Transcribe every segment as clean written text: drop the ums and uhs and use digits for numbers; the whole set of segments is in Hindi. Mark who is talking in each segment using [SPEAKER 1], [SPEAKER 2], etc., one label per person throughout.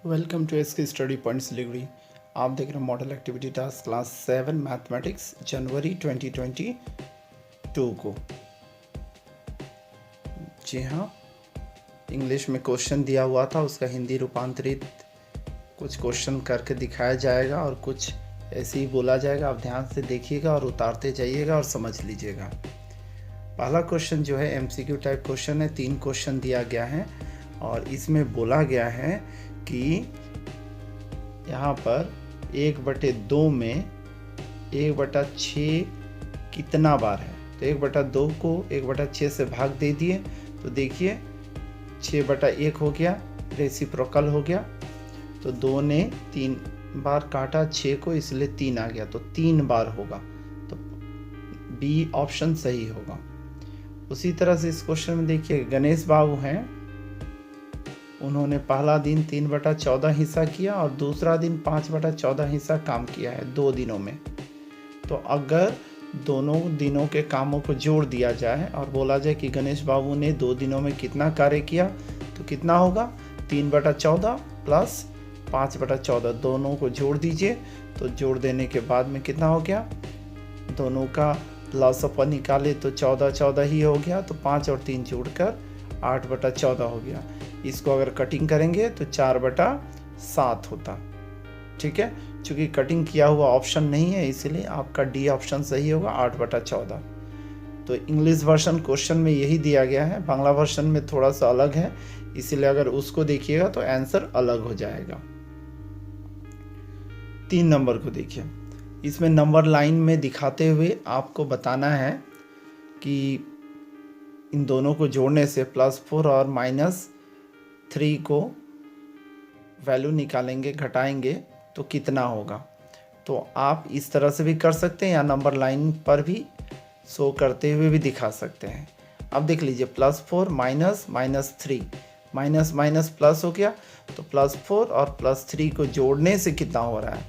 [SPEAKER 1] Welcome to S K study point Siliguri. आप देख रहे हैं model activity task class 7 mathematics जनवरी 2022 को। जी हाँ, इंग्लिश में क्वेश्चन दिया हुआ था, उसका हिंदी रूपांतरित कुछ क्वेश्चन करके दिखाया जाएगा और कुछ ऐसे ही बोला जाएगा। आप ध्यान से देखिएगा और उतारते जाइएगा और समझ लीजिएगा। पहला क्वेश्चन जो है एमसीक्यू टाइप क्वेश्चन है। 3 क्वेश्चन दिया गया है और इसमें बोला गया है कि यहाँ पर 1/2 में 1/6 कितना बार है। तो 1/2 को 1/6 से भाग दे दिए तो देखिए 6/1 हो गया, रेसिप्रोकल हो गया। तो 2 ने 3 बार काटा 6 को, इसलिए 3 आ गया, तो 3 बार होगा। तो बी ऑप्शन सही होगा। उसी तरह से इस क्वेश्चन में देखिए गणेश बाबू हैं, उन्होंने पहला दिन 3/14 हिस्सा किया और दूसरा दिन 5/14 हिस्सा काम किया है 2 दिनों में। तो अगर दोनों दिनों के कामों को जोड़ दिया जाए और बोला जाए कि गणेश बाबू ने 2 दिनों में कितना कार्य किया, तो कितना होगा 3/14 प्लस 5/14, दोनों को जोड़ दीजिए। तो जोड़ देने के बाद में कितना हो गया, दोनों का लॉस अपन निकाले तो 14 ही हो गया। तो 5 और 3 जोड़कर 8/14 हो गया। इसको अगर कटिंग करेंगे तो 4/7 होता। ठीक है, चूंकि कटिंग किया हुआ ऑप्शन नहीं है इसलिए आपका डी ऑप्शन सही होगा, 8/14। तो इंग्लिश वर्जन क्वेश्चन में यही दिया गया है, बांग्ला वर्जन में थोड़ा सा अलग है, इसलिए अगर उसको देखिएगा तो आंसर अलग हो जाएगा। 3 नंबर को देखिए, इसमें नंबर लाइन में दिखाते हुए आपको बताना है कि इन दोनों को जोड़ने से +4 और -3 को वैल्यू निकालेंगे, घटाएंगे तो कितना होगा। तो आप इस तरह से भी कर सकते हैं या नंबर लाइन पर भी शो करते हुए भी दिखा सकते हैं। अब देख लीजिए +4 -3, माइनस माइनस प्लस हो गया, तो +4 और +3 को जोड़ने से कितना हो रहा है,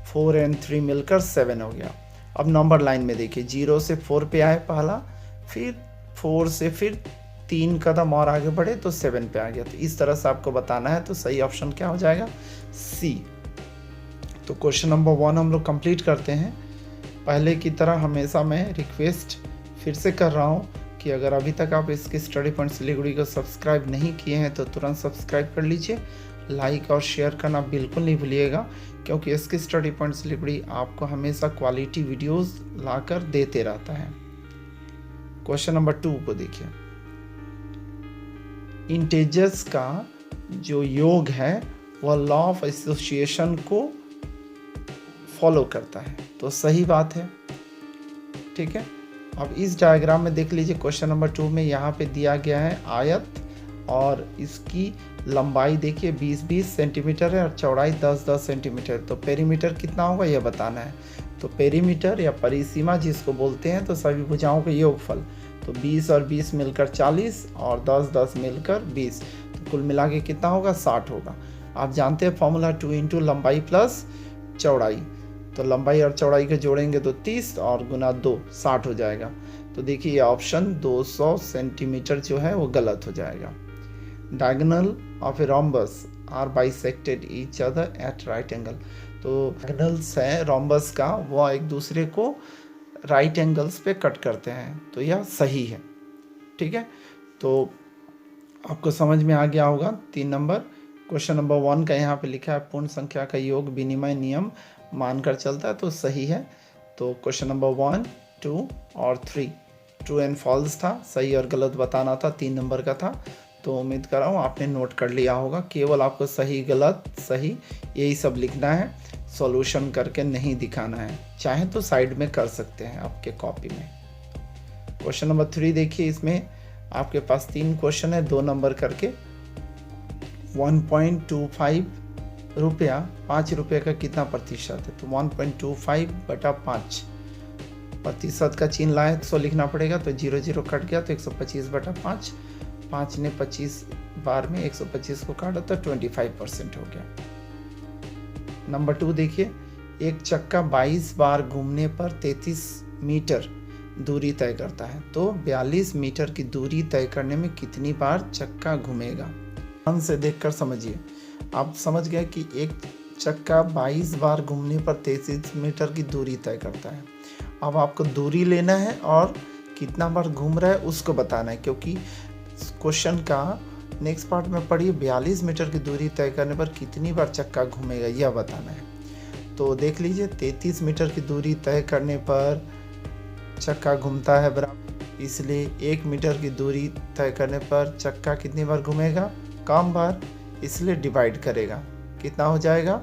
[SPEAKER 1] 4 और 3 मिलकर 7 हो गया। अब नंबर लाइन में देखिए 0 से 4 पे आए पहला, फिर 4 से फिर 3 कदम और आगे बढ़े तो 7 पे आ गया। तो इस तरह से आपको बताना है, तो सही ऑप्शन क्या हो जाएगा, सी। तो क्वेश्चन नंबर 1 हम लोग कंप्लीट करते हैं। पहले की तरह हमेशा मैं रिक्वेस्ट फिर से कर रहा हूँ कि अगर अभी तक आप इसके स्टडी पॉइंट सिलीगुड़ी को सब्सक्राइब नहीं किए हैं तो तुरंत सब्सक्राइब कर लीजिए। लाइक और शेयर करना बिल्कुल नहीं भूलिएगा, क्योंकि इसके स्टडी पॉइंट सिलीगुड़ी आपको हमेशा क्वालिटी वीडियोस लाकर देते रहता है। क्वेश्चन नंबर 2 को देखिए, इंटेजर्स का जो योग है वह लॉ ऑफ एसोसिएशन को फॉलो करता है, तो सही बात है। ठीक है, अब इस डायग्राम में देख लीजिए क्वेश्चन नंबर 2 में यहाँ पे दिया गया है आयत, और इसकी लंबाई देखिए 20-20 सेंटीमीटर है और चौड़ाई 10-10 सेंटीमीटर। तो पेरीमीटर कितना होगा यह बताना है। तो पेरीमीटर या परिसीमा जिसको बोलते हैं, तो सभी भुजाओं का योगफल, तो 20 और 20 मिलकर 40 और 10-10 मिलकर 20, तो कुल मिला के कितना होगा, 60 होगा। आप जानते हैं फॉर्मूला 2 × लंबाई प्लस चौड़ाई, तो लंबाई और चौड़ाई के जोड़ेंगे तो 30 और गुना 2 60 हो जाएगा। तो देखिए ऑप्शन 200 सेंटीमीटर जो है वो गलत हो जाएगा। Diagonal of a rhombus are bisected each other at right angle, तो डायगोनल्स है रोम्बस का, वो एक दूसरे को राइट एंगल्स पे कट करते हैं, तो यह सही है। ठीक है, तो आपको समझ में आ गया होगा। 3 नंबर क्वेश्चन नंबर 1 का यहाँ पे लिखा है पूर्ण संख्या का योग विनिमय नियम मानकर चलता है, तो सही है। तो क्वेश्चन नंबर 1, 2 और 3 ट्रू एंड फॉल्स था, सही और गलत बताना था, 3 नंबर का था। तो उम्मीद कर रहा हूँ आपने नोट कर लिया होगा। केवल आपको सही गलत सही यही सब लिखना है, सॉल्यूशन करके नहीं दिखाना है। चाहे तो साइड में कर सकते हैं आपके कॉपी में। क्वेश्चन नंबर 3 देखिए, इसमें आपके पास 3 क्वेश्चन है, 2 नंबर करके। 1.25 रुपया 5 रुपये का कितना प्रतिशत है, तो 1.25/5 प्रतिशत का चिन्ह लाए 100 लिखना पड़ेगा, तो 0 कट गया तो 125/5, 5 ने 25 बार में 125 को काटा तो 25% हो गया। नंबर 2 देखिए, एक चक्का 22 बार घूमने पर 33 मीटर दूरी तय करता है, तो 42 मीटर की दूरी तय करने में कितनी बार चक्का घूमेगा। ध्यान से देखकर समझिए। आप समझ गए कि एक चक्का 22 बार घूमने पर 33 मीटर की दूरी तय करता है। अब आपको दूरी लेना है और कितना बार घूम रहा है उसको बताना है, क्योंकि क्वेश्चन का नेक्स्ट पार्ट में पढ़िए 42 मीटर की दूरी तय करने पर कितनी बार चक्का घूमेगा यह बताना है। तो देख लीजिए 33 मीटर की दूरी तय करने पर चक्का घूमता है बराबर, इसलिए 1 मीटर की दूरी तय करने पर चक्का कितनी बार घूमेगा, कम बार, इसलिए डिवाइड करेगा, कितना हो जाएगा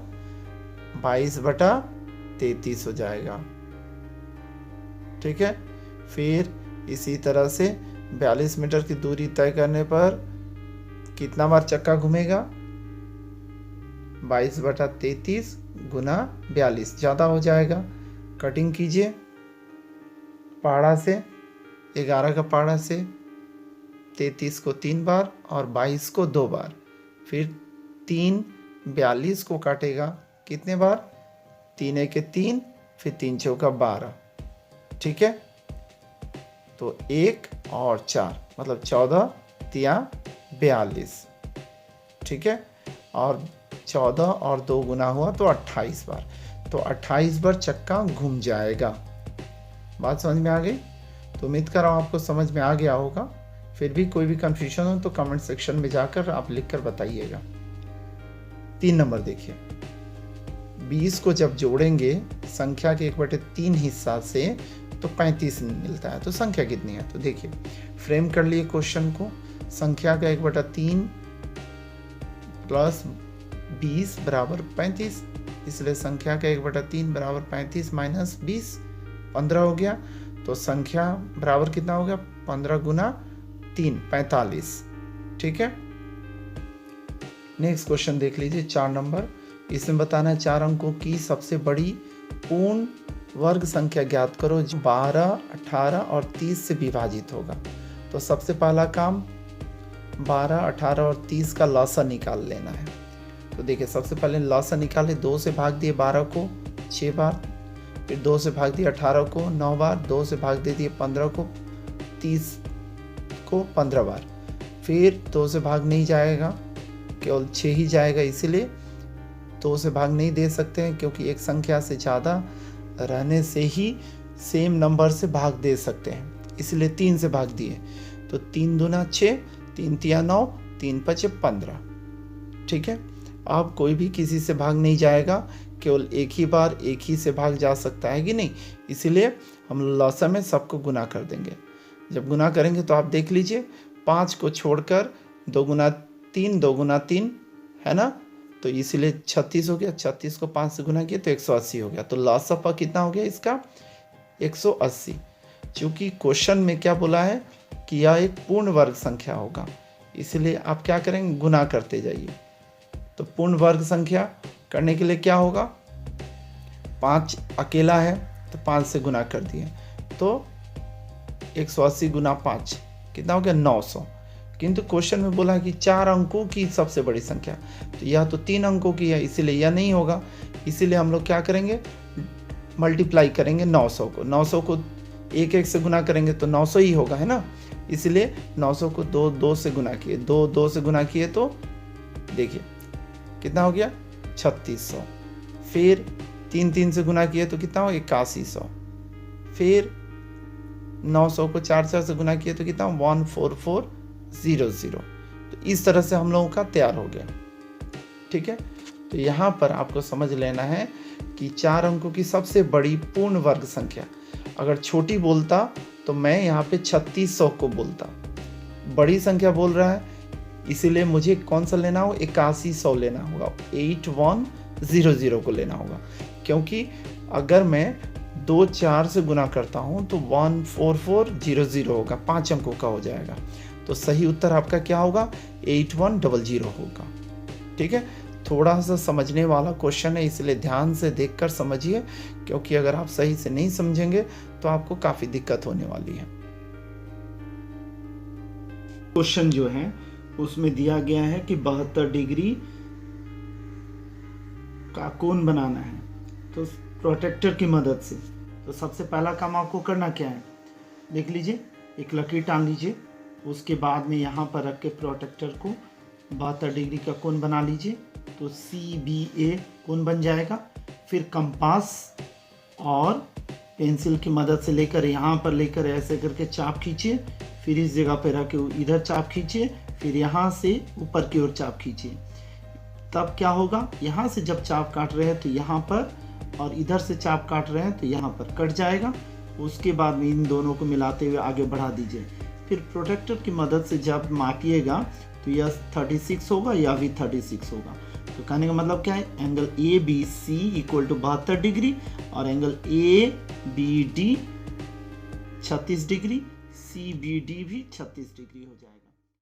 [SPEAKER 1] 22/33 हो जाएगा। ठीक है, फिर इसी तरह से 42 मीटर की दूरी तय करने पर कितना बार चक्का घूमेगा, 22/33 गुना 42, ज़्यादा हो जाएगा। कटिंग कीजिए पहाड़ा से, 11 का पहाड़ा से 33 को 3 बार और 22 को 2 बार, फिर 3 42 को काटेगा कितने बार, 3 1 3, फिर 3 चौका 12। ठीक है, तो 1 और 4 मतलब 14 तिया 42। ठीक है, और 14 और 2 गुना हुआ तो 28 बार, तो 28 बार चक्का घूम जाएगा। बात समझ में आ गई? तो उम्मीद कर रहा हूँ आपको समझ में आ गया होगा। फिर भी कोई भी कंफ्यूजन हो तो कमेंट सेक्शन में जाकर आप लिखकर बताइएगा। 3 नंबर देखिए, 20 को जब जोड़ेंगे संख्या के 1/3 हिस्सा से तो 35 मिलता है, तो संख्या कितनी है? तो देखिए फ्रेम कर लिए क्वेश्चन को, संख्या का 1/3 प्लस 20 बराबर 35, इसलिए संख्या का 1/3 बराबर 35 माइनस 20 15 हो गया, तो संख्या बराबर कितना हो गया 15 गुना 3 45। ठीक है, नेक्स्ट क्वेश्चन देख लीजिए 4 नंबर। इसमें बताना है 4 अंकों की सबसे बड़ी पूर्ण वर्ग संख्या ज्ञात करो जो 12, 18 और 30 से विभाजित होगा। तो सबसे पहला काम 12, 18 और 30 का लॉसा निकाल लेना है। तो देखिए सबसे पहले लॉसा निकाले, 2 से भाग दिए 12 को 6 बार, फिर 2 से भाग दिए 18 को 9 बार, 2 से भाग दे दिए 15 को, 30 को 15 बार, फिर 2 से भाग नहीं जाएगा, केवल 6 ही जाएगा, इसीलिए 2 से भाग नहीं दे सकते हैं, क्योंकि एक संख्या से ज़्यादा रहने से ही सेम नंबर से भाग दे सकते हैं, इसलिए 3 से भाग दिए। तो 3 दूना 6, 3 तिया 9, 3 5 15। ठीक है, अब कोई भी किसी से भाग नहीं जाएगा, केवल एक ही बार एक ही से भाग जा सकता है कि नहीं, इसीलिए हम लॉसा में सबको गुना कर देंगे। जब गुना करेंगे तो आप देख लीजिए 5 को छोड़कर 2 गुना 3, 2 गुना 3 है ना, तो इसीलिए 36 हो गया। 36 को 5 से गुना किया तो 180 हो गया। तो लॉसा पर कितना हो गया इसका 180। चूँकि क्वेश्चन में क्या बोला है कि यह एक पूर्ण वर्ग संख्या होगा, इसलिए आप क्या करेंगे गुना करते जाइए। तो पूर्ण वर्ग संख्या करने के लिए क्या होगा, 5 अकेला है तो 5 से गुना कर दिए, तो 180 गुना 5 कितना हो गया 900। किंतु क्वेश्चन में बोला कि 4 अंकों की सबसे बड़ी संख्या, तो यह तो 3 अंकों की है, इसीलिए यह नहीं होगा। इसीलिए हम लोग क्या करेंगे, मल्टीप्लाई करेंगे 900 को, 900 को 1 से गुना करेंगे तो 900 ही होगा, है ना, इसलिए 900 को 2 से गुना किए, 2 से गुना किए तो देखिए कितना हो गया 3600, फिर 3 से गुना किए तो कितना हो 8100, फिर 900 को 4 से गुना किए तो कितना 14400। तो इस तरह से हम लोगों का तैयार हो गया। ठीक है, तो यहाँ पर आपको समझ लेना है कि 4 अंकों की सबसे बड़ी पूर्ण वर्ग संख्या, अगर छोटी बोलता तो मैं यहाँ पे 3600 को बोलता, बड़ी संख्या बोल रहा है इसीलिए मुझे कौन सा लेना होगा 8100 लेना होगा, 8100 को लेना होगा, क्योंकि अगर मैं 2 4 से गुना करता हूँ तो 14400 होगा, 5 अंकों का हो जाएगा। तो सही उत्तर आपका क्या होगा 8100 होगा। ठीक है, थोड़ा सा समझने वाला क्वेश्चन है, इसलिए ध्यान से देखकर समझिए, क्योंकि अगर आप सही से नहीं समझेंगे तो आपको काफ़ी दिक्कत होने वाली है। क्वेश्चन जो है उसमें दिया गया है कि 72 डिग्री का कोण बनाना है, तो प्रोटेक्टर की मदद से। तो सबसे पहला काम आपको करना क्या है, देख लीजिए, एक लकीर टांग लीजिए, उसके बाद में यहाँ पर रख के प्रोटेक्टर को 72 डिग्री का कोण बना लीजिए, तो CBA कोण बन जाएगा। फिर कंपास और पेंसिल की मदद से लेकर यहाँ पर लेकर ऐसे करके चाप खींचिए, फिर इस जगह पर रख के इधर चाप खींचिए, फिर यहाँ से ऊपर की ओर चाप खींचिए। तब क्या होगा, यहाँ से जब चाप काट रहे हैं तो यहाँ पर, और इधर से चाप काट रहे हैं तो यहाँ पर कट जाएगा। उसके बाद में इन दोनों को मिलाते हुए आगे बढ़ा दीजिए। फिर प्रोटेक्टर की मदद से जब मापिएगा तो यह 36 होगा या भी 36 होगा। तो कहने का मतलब क्या है, angle ABC equal to 72 degree और एंगल ABD 36 डिग्री, CBD भी 36 डिग्री हो जाएगा।